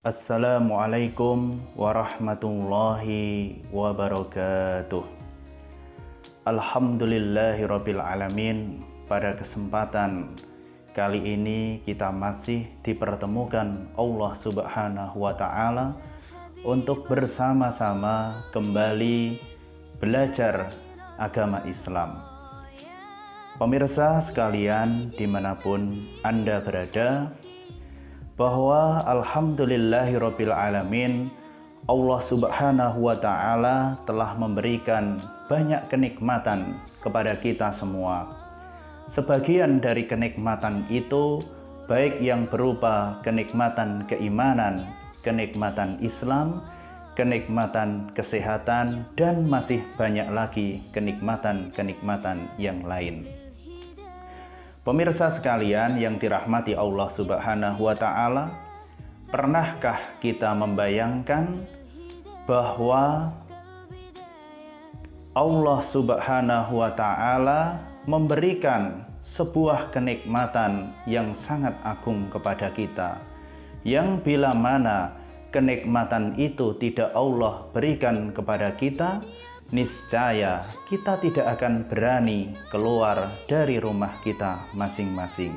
Assalamualaikum warahmatullahi wabarakatuh. Alhamdulillahirabbil alamin. Pada kesempatan kali ini kita masih dipertemukan Allah Subhanahu wa taala untuk bersama-sama kembali belajar agama Islam. Pemirsa sekalian dimanapun Anda berada, bahwa alhamdulillahirabbil alamin, Allah Subhanahu wa taala telah memberikan banyak kenikmatan kepada kita semua. Sebagian dari kenikmatan itu baik yang berupa kenikmatan keimanan, kenikmatan Islam, kenikmatan kesehatan, dan masih banyak lagi kenikmatan-kenikmatan yang lain. Pemirsa sekalian yang dirahmati Allah Subhanahu wa taala, pernahkah kita membayangkan bahwa Allah Subhanahu wa taala memberikan sebuah kenikmatan yang sangat agung kepada kita, yang bila mana kenikmatan itu tidak Allah berikan kepada kita, niscaya kita tidak akan berani keluar dari rumah kita masing-masing.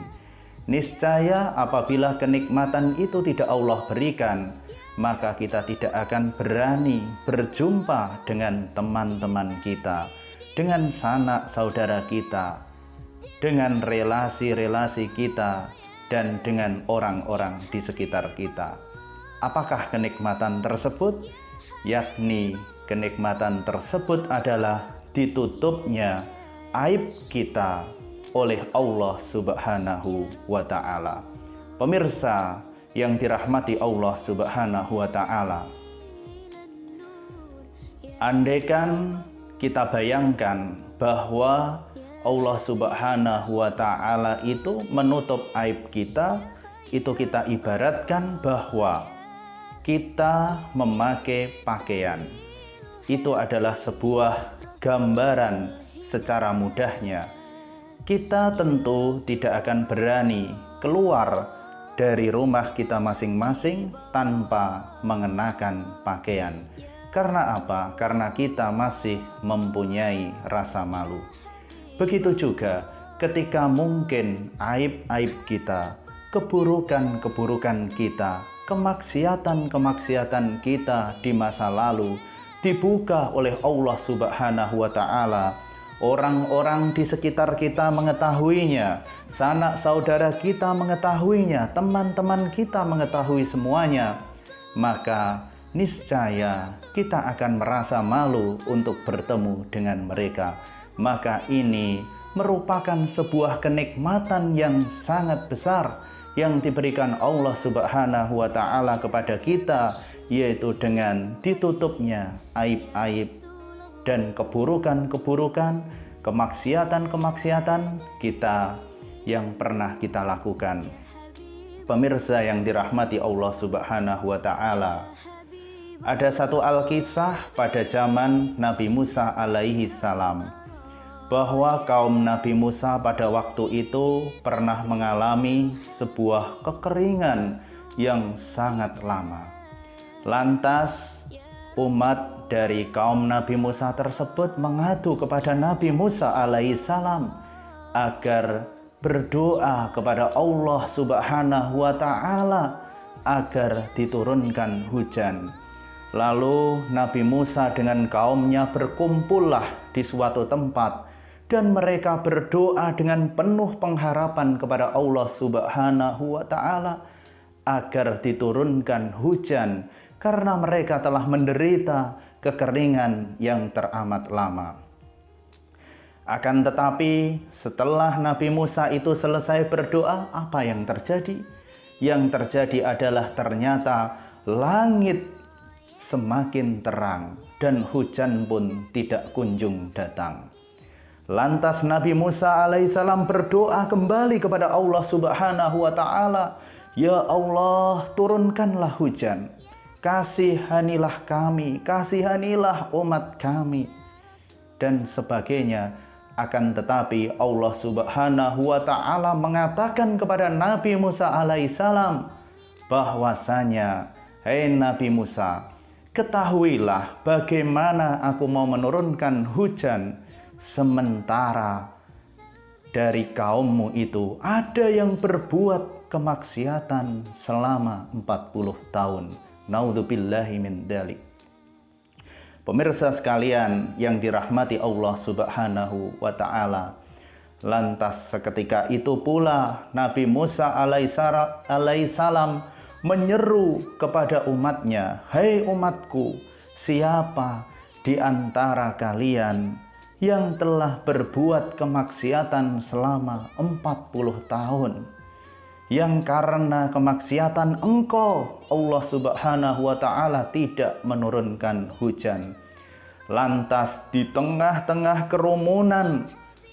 Niscaya apabila kenikmatan itu tidak Allah berikan, maka kita tidak akan berani berjumpa dengan teman-teman kita, dengan sanak saudara kita, dengan relasi-relasi kita, dan dengan orang-orang di sekitar kita. Apakah kenikmatan tersebut? Yakni kenikmatan tersebut adalah ditutupnya aib kita oleh Allah Subhanahu wa taala. Pemirsa yang dirahmati Allah Subhanahu wa taala, andaikan kita bayangkan bahwa Allah Subhanahu wa taala itu menutup aib kita, itu kita ibaratkan bahwa kita memakai pakaian. Itu adalah sebuah gambaran secara mudahnya. Kita tentu tidak akan berani keluar dari rumah kita masing-masing tanpa mengenakan pakaian. Karena apa? Karena kita masih mempunyai rasa malu. Begitu juga ketika mungkin aib-aib kita, keburukan-keburukan kita, kemaksiatan-kemaksiatan kita di masa lalu dibuka oleh Allah Subhanahu wa taala. Orang-orang di sekitar kita mengetahuinya, sanak saudara kita mengetahuinya, teman-teman kita mengetahui semuanya, maka niscaya kita akan merasa malu untuk bertemu dengan mereka. Maka ini merupakan sebuah kenikmatan yang sangat besar yang diberikan Allah Subhanahu wa taala kepada kita, yaitu dengan ditutupnya aib-aib dan keburukan-keburukan, kemaksiatan-kemaksiatan kita yang pernah kita lakukan. Pemirsa yang dirahmati Allah Subhanahu wa taala, ada satu alkisah pada zaman Nabi Musa alaihi salam, bahwa kaum Nabi Musa pada waktu itu pernah mengalami sebuah kekeringan yang sangat lama. Lantas umat dari kaum Nabi Musa tersebut mengadu kepada Nabi Musa alaihissalam agar berdoa kepada Allah Subhanahu wa taala agar diturunkan hujan. Lalu Nabi Musa dengan kaumnya berkumpullah di suatu tempat, dan mereka berdoa dengan penuh pengharapan kepada Allah Subhanahu wa taala agar diturunkan hujan, karena mereka telah menderita kekeringan yang teramat lama. Akan tetapi setelah Nabi Musa itu selesai berdoa, apa yang terjadi? Yang terjadi adalah ternyata langit semakin terang dan hujan pun tidak kunjung datang. Lantas Nabi Musa alaihissalam berdoa kembali kepada Allah Subhanahu wa taala, "Ya Allah, turunkanlah hujan. Kasihanilah kami, kasihanilah umat kami." Dan sebagainya. Akan tetapi Allah Subhanahu wa taala mengatakan kepada Nabi Musa alaihissalam, bahwasanya, hai Nabi Musa, ketahuilah bagaimana aku mau menurunkan hujan sementara dari kaummu itu ada yang berbuat kemaksiatan selama 40 tahun. Naudzubillahi min dzalik. Pemirsa sekalian yang dirahmati Allah Subhanahu wa taala, lantas seketika itu pula Nabi Musa alaihissalam menyeru kepada umatnya, "Hai umatku, siapa di antara kalian yang telah berbuat kemaksiatan selama 40 tahun, yang karena kemaksiatan engkau Allah Subhanahu wa ta'ala tidak menurunkan hujan." Lantas di tengah-tengah kerumunan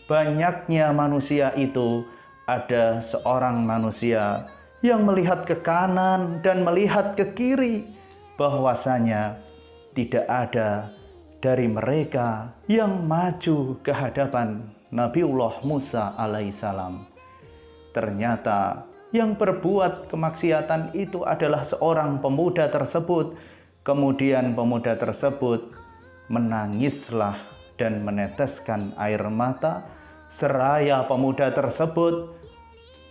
banyaknya manusia itu ada seorang manusia yang melihat ke kanan dan melihat ke kiri, bahwasanya tidak ada dari mereka yang maju ke hadapan Nabiullah Musa alaihissalam. Ternyata yang berbuat kemaksiatan itu adalah seorang pemuda tersebut. Kemudian pemuda tersebut menangislah dan meneteskan air mata, seraya pemuda tersebut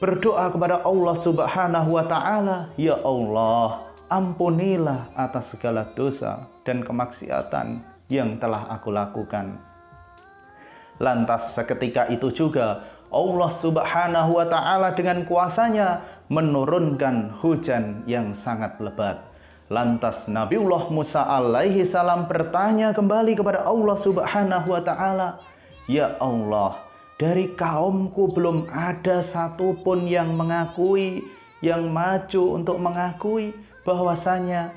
berdoa kepada Allah Subhanahu wa ta'ala, "Ya Allah, ampunilah atas segala dosa dan kemaksiatan yang telah aku lakukan." Lantas seketika itu juga Allah Subhanahu wa ta'ala dengan kuasanya menurunkan hujan yang sangat lebat. Lantas Nabiullah Musa alaihi salam bertanya kembali kepada Allah Subhanahu wa ta'ala, "Ya Allah, dari kaumku belum ada satupun yang mengakui, yang maju untuk mengakui bahwasanya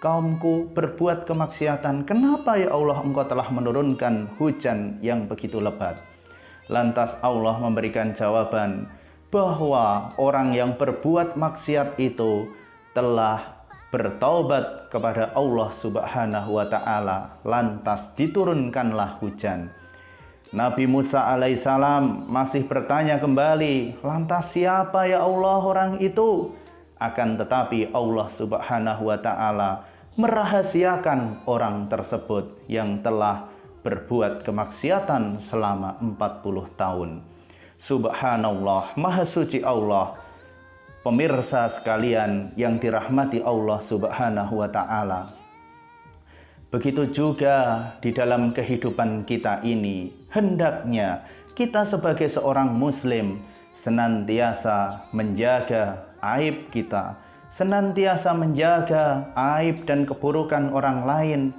kaumku berbuat kemaksiatan. Kenapa ya Allah engkau telah menurunkan hujan yang begitu lebat?" Lantas Allah memberikan jawaban bahwa orang yang berbuat maksiat itu telah bertaubat kepada Allah Subhanahu wa ta'ala. Lantas diturunkanlah hujan. Nabi Musa alaihissalam masih bertanya kembali, "Lantas siapa ya Allah orang itu?" Akan tetapi Allah Subhanahu wa ta'ala merahasiakan orang tersebut yang telah berbuat kemaksiatan selama 40 tahun. Subhanallah, Maha Suci Allah. Pemirsa sekalian yang dirahmati Allah Subhanahu wa ta'ala, begitu juga di dalam kehidupan kita ini, hendaknya kita sebagai seorang muslim senantiasa menjaga aib kita, senantiasa menjaga aib dan keburukan orang lain,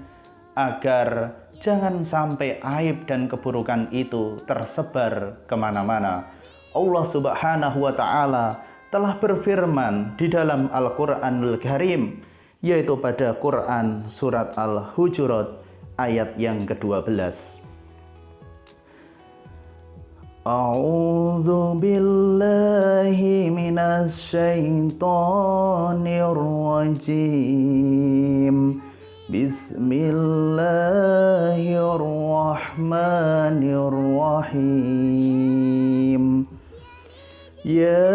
agar jangan sampai aib dan keburukan itu tersebar kemana-mana. Allah Subhanahu wa ta'ala telah berfirman di dalam Al-Quranul Karim, yaitu pada Quran surat Al-Hujurat ayat yang ke-12. A'udzu billahi minasy syaithanir rajim. Bismillahirrahmanirrahim. Ya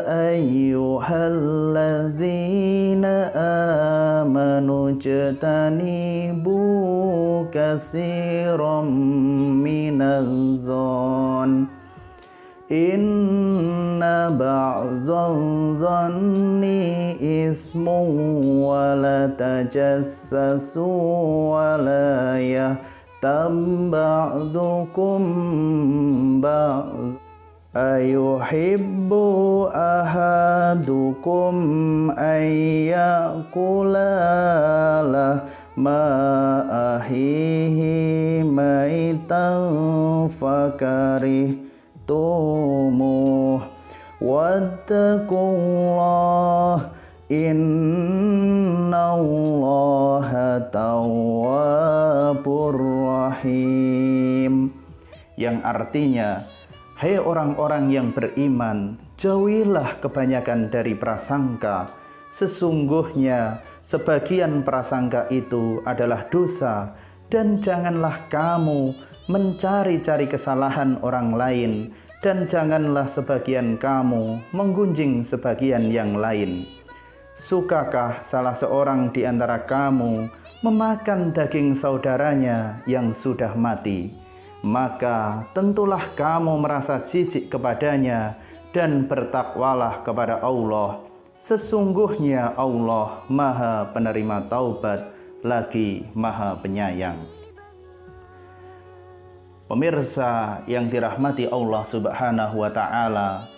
ayyuhalladzina amanu jtanibu katsiran minadh-dhon inna ba'dadh-dhanni ismun wa la tajassasu wa la yahtab ba'dukum ba'd ayuhibbu ahadukum ayyakula lahma ahihi maitan fakarihtumu wattaqullah innallaha tawwabur rahim, yang artinya, hai orang-orang yang beriman, jauhilah kebanyakan dari prasangka. Sesungguhnya sebagian prasangka itu adalah dosa, dan janganlah kamu mencari-cari kesalahan orang lain, dan janganlah sebagian kamu menggunjing sebagian yang lain. Sukakah salah seorang di antara kamu memakan daging saudaranya yang sudah mati? Maka tentulah kamu merasa jijik kepadanya dan bertakwalah kepada Allah. Sesungguhnya Allah Maha Penerima Taubat lagi Maha Penyayang. Pemirsa yang dirahmati Allah Subhanahu wa Ta'ala,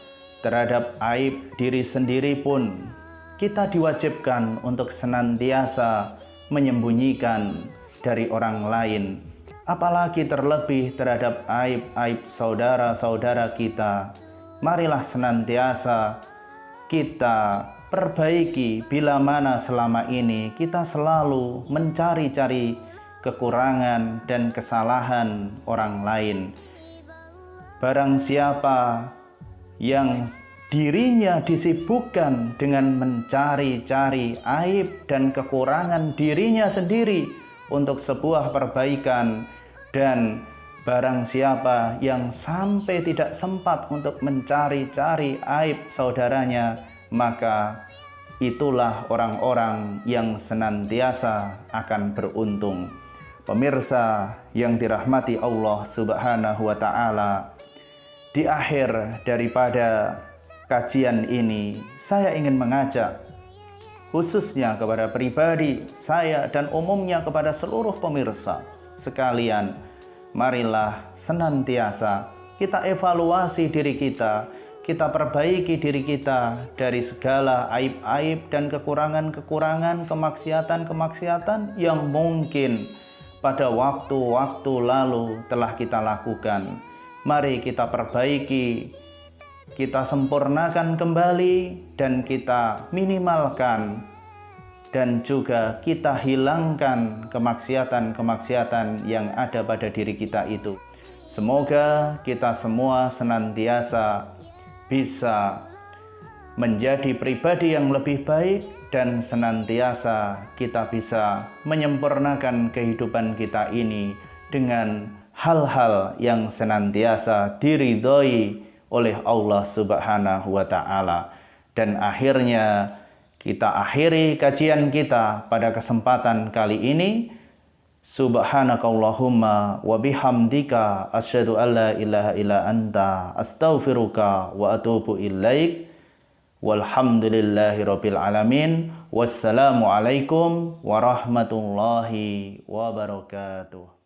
terhadap aib diri sendiri pun kita diwajibkan untuk senantiasa menyembunyikan dari orang lain, apalagi terlebih terhadap aib-aib saudara-saudara kita. Marilah senantiasa kita perbaiki bila mana selama ini kita selalu mencari-cari kekurangan dan kesalahan orang lain. Barang siapa yang dirinya disibukkan dengan mencari-cari aib dan kekurangan dirinya sendiri untuk sebuah perbaikan, dan barang siapa yang sampai tidak sempat untuk mencari-cari aib saudaranya, maka itulah orang-orang yang senantiasa akan beruntung. Pemirsa yang dirahmati Allah Subhanahu wa Ta'ala, di akhir daripada kajian ini saya ingin mengajak khususnya kepada pribadi saya dan umumnya kepada seluruh pemirsa sekalian, marilah senantiasa kita evaluasi diri kita, kita perbaiki diri kita dari segala aib-aib dan kekurangan-kekurangan, kemaksiatan-kemaksiatan yang mungkin pada waktu-waktu lalu telah kita lakukan. Mari kita perbaiki, kita sempurnakan kembali, dan kita minimalkan dan juga kita hilangkan kemaksiatan-kemaksiatan yang ada pada diri kita itu. Semoga kita semua senantiasa bisa menjadi pribadi yang lebih baik dan senantiasa kita bisa menyempurnakan kehidupan kita ini dengan hal-hal yang senantiasa diridhoi oleh Allah Subhanahu wa Ta'ala. Dan akhirnya kita akhiri kajian kita pada kesempatan kali ini. Subhanakallahumma wa bihamdika asyhadu an la ilaha illa anta astaghfiruka wa atubu ilaik. Walhamdulillahirabbil alamin. Wassalamualaikum warahmatullahi wabarakatuh.